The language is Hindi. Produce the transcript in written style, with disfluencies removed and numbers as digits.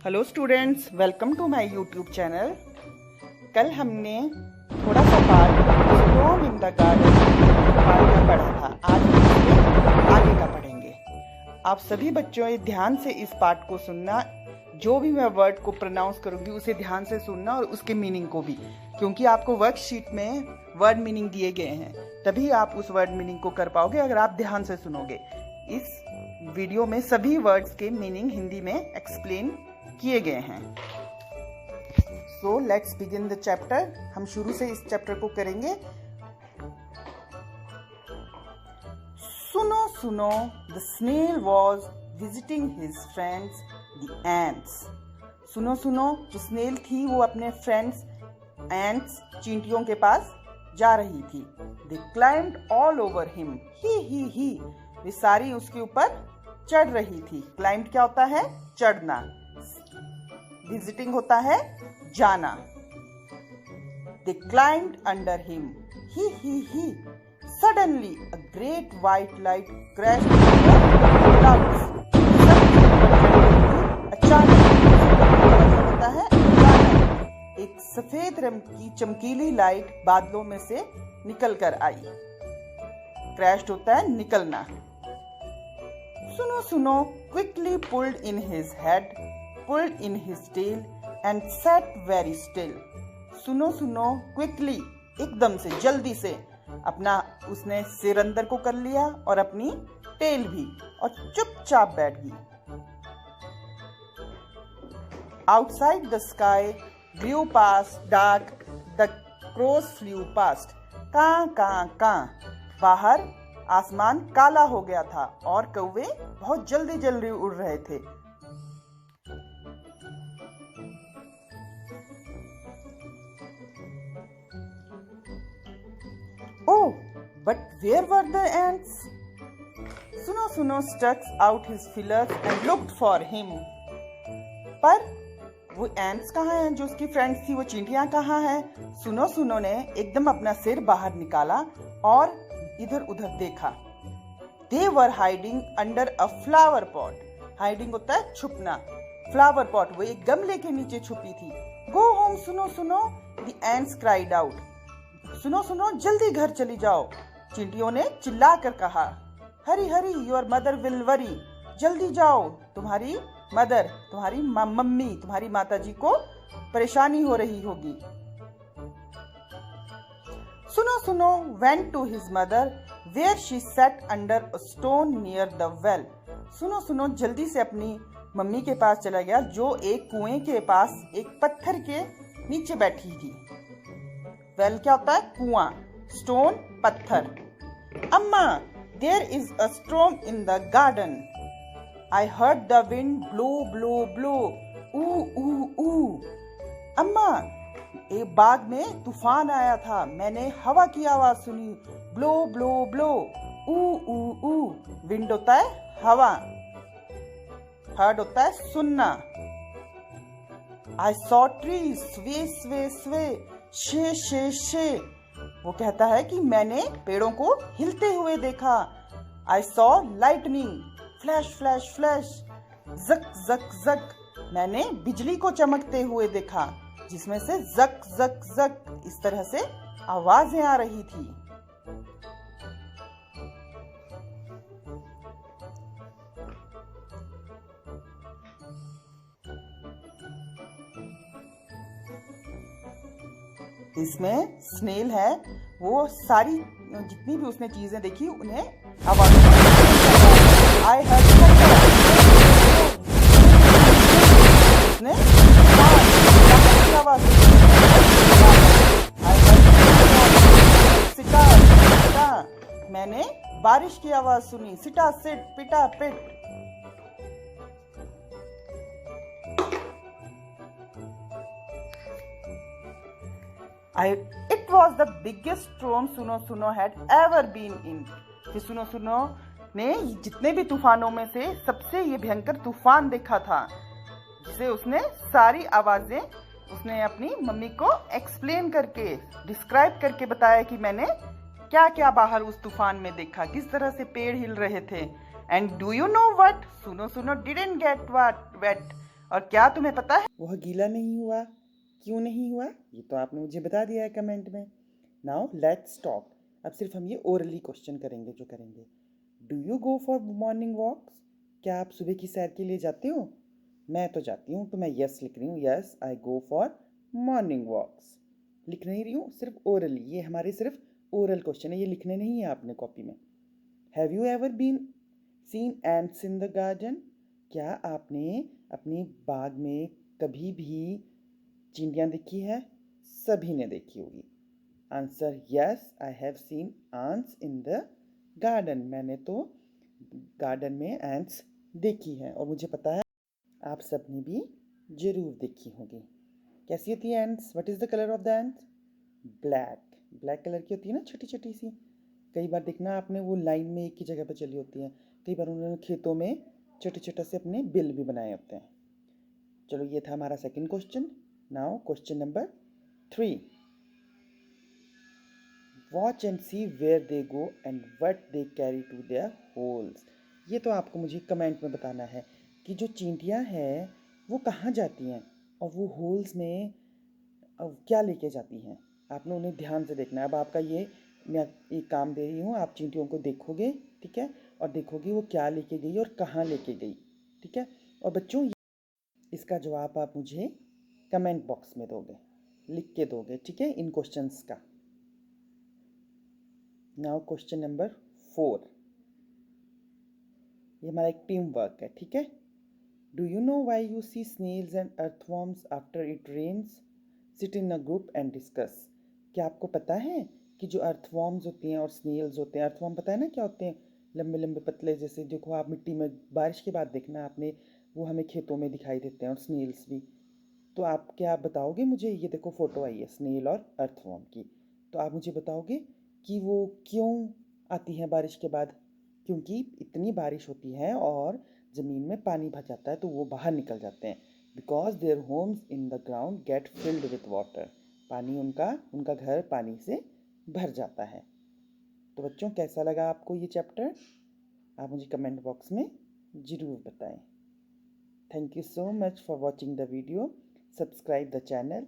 Hello students, welcome to my YouTube channel. कल हमने थोड़ा सा part storm in the garden part का पढ़ा था। आज हम इसके आगे का पढ़ेंगे। आप सभी बच्चों ये ध्यान से इस पार्ट को सुनना। जो भी मैं वर्ड को प्रोनाउंस करूंगी उसे ध्यान से सुनना और उसके मीनिंग को भी, क्योंकि आपको वर्कशीट में वर्ड मीनिंग दिए गए हैं, तभी आप उस वर्ड मीनिंग को कर पाओगे अगर आप ध्यान से सुनोगे। इस वीडियो में सभी वर्ड्स के मीनिंग हिंदी में एक्सप्लेन किए गए हैं। So let's begin the chapter. हम शुरू से इस चैप्टर को करेंगे। सुनो सुनो, the snail was visiting his friends the ants. सुनो सुनो, जो स्नेल थी वो अपने फ्रेंड्स एंट्स चींटियों के पास जा रही थी। दे क्लाइम्ड ऑल ओवर हिम, ही वे सारी उसके ऊपर चढ़ रही थी। क्लाइम्ड क्या होता है? चढ़ना। विजिटिंग होता है जाना। They climbed under him. He. Suddenly, a great white light crashed into the clouds. अचानक होता है अचानक एक सफेद रंग की चमकीली लाइट बादलों में से निकल कर आई। क्रैश्ड होता है निकलना। सुनो सुनो, quickly pulled in his head, pulled in his tail and sat very still. सुनो सुनो, क्विकली एकदम से, जल्दी से अपना उसने सिर अंदर को कर लिया और अपनी टेल भी, और चुपचाप बैठ गई। Outside the sky grew past dark, the crows flew past. कां बाहर आसमान काला हो गया था और कौवे बहुत जल्दी जल्दी उड़ रहे थे। Oh, but where were the ants? सुनो सुनो stuck out his feelers and looked for him. पर वो ants कहाँ हैं? जो उसकी फ्रेंड्स थी वो चींटियां कहाँ हैं? सुनो सुनो ने एकदम अपना सिर बाहर निकाला और इधर उधर देखा। They were hiding under a flower pot. Hiding होता है छुपना। Flower pot, वो एक गमले के नीचे छुपी थी। Go home, सुनो सुनो, the ants cried out. सुनो सुनो, जल्दी घर चली जाओ, चींटियों ने चिल्ला कर कहा। Hari Hari, your mother will worry. जल्दी जाओ, तुम्हारी मदर, तुम्हारी मम्मी, तुम्हारी माताजी को परेशानी हो रही होगी। सुनो सुनो, went to his mother where she sat under a stone near the well. सुनो सुनो, जल्दी से अपनी मम्मी के पास चला गया जो एक कुएं के पास एक पत्थर के नीचे बैठी थी। वेल क्या होता है? कुआं। स्टोन पत्थर। अम्मा, there is a storm in the garden. I heard the wind blow blow blow. ऊ। अम्मा, एक बाग में तूफान आया था, मैंने हवा की आवाज सुनी। Blow blow blow. ऊ। विंड होता है हवा। हर्ड होता है सुनना। आई सॉ ट्रीज स्वे। शे। वो कहता है कि मैंने पेड़ों को हिलते हुए देखा। I saw lightning flash. जक। मैंने बिजली को चमकते हुए देखा, जिसमें से जक इस तरह से आवाजें आ रही थी। इसमें स्नेल है, वो सारी जितनी भी उसने चीजें देखी उन्हें आवाज आई हर्ड उसने आवाज सिटा। मैंने बारिश की आवाज सुनी। सिटा सिट, पिटा पिट। It was the biggest storm सुनो सुनो had ever been in. फिर सुनो सुनो ने जितने भी तूफानों में से सबसे ये भयंकर तूफान देखा था, जिसे उसने सारी आवाजें उसने अपनी मम्मी को एक्सप्लेन करके, डिस्क्राइब करके बताया कि मैंने क्या क्या बाहर उस तूफान में देखा, किस तरह से पेड़ हिल रहे थे। And do you know what? सुनो सुनो didn't get wet. और क्या तुम्हें पता है वह गीला नहीं हुआ? क्यों नहीं हुआ? ये तो आपने मुझे बता दिया है कमेंट में। Now let's talk. अब सिर्फ हम ये ओरली क्वेश्चन करेंगे जो करेंगे। Do you go for morning walks? क्या आप सुबह की सैर के लिए जाते हो? मैं तो जाती हूँ, तो मैं यस लिख रही हूँ। Yes I go for morning walks. लिख नहीं रही हूँ, सिर्फ ओरली। ये हमारे सिर्फ ओरल क्वेश्चन है, ये लिखने नहीं है आपने कॉपी में। Have you ever been seen ants in the garden? क्या आपने अपने बाग में कभी भी चींटियाँ देखी है? सभी ने देखी होगी। Answer yes I have seen ants in the garden. मैंने तो गार्डन में एंट्स देखी है और मुझे पता है आप सब ने भी जरूर देखी होगी। कैसी होती है ants? What is the colour of the ants? Black. Black colour की होती है ना, छोटी छोटी सी। कई बार देखना आपने, वो लाइन में एक ही जगह पर चली होती है। कई बार उन्होंने खेतों में छोटे छोटे से अपने बिल भी बनाए होते हैं। चलो ये था हमारा second question. Now question number 3। Watch and see where they go and what they carry to their holes. ये तो आपको मुझे कमेंट में बताना है कि जो चींटियाँ हैं वो कहाँ जाती हैं और वो होल्स में क्या लेके जाती हैं। आपने उन्हें ध्यान से देखना है। अब आपका ये, मैं एक काम दे रही हूँ, आप चींटियों को देखोगे, ठीक है, और देखोगे वो क्या लेके गई और कहाँ लेके गई, ठीक है। और बच्चों इसका जवाब आप मुझे कमेंट बॉक्स में दोगे, लिख के दोगे, ठीक है, इन क्वेश्चंस का। Now question number 4। ये हमारा एक टीम वर्क है, ठीक है। Do you know why you see snails and earthworms after it rains? Sit in a group and discuss. क्या आपको पता है कि जो अर्थवॉर्म्स होती हैं और स्नेल्स होते हैं, अर्थवॉर्म पता है ना क्या होते हैं? लंबे लंबे पतले, जैसे देखो आप मिट्टी में बारिश के बाद देखना आपने, वो हमें खेतों में दिखाई देते हैं, और स्नेल्स भी। तो आप क्या आप बताओगे मुझे? ये देखो फ़ोटो आई है स्नेल और अर्थवॉर्म की। तो आप मुझे बताओगे कि वो क्यों आती हैं बारिश के बाद? क्योंकि इतनी बारिश होती है और ज़मीन में पानी भर जाता है, तो वो बाहर निकल जाते हैं। Because their homes in the ground get filled with water. पानी उनका उनका घर पानी से भर जाता है। तो बच्चों कैसा लगा आपको ये चैप्टर? आप मुझे कमेंट बॉक्स में ज़रूर बताएं। Thank you so much for watching the video. Subscribe the channel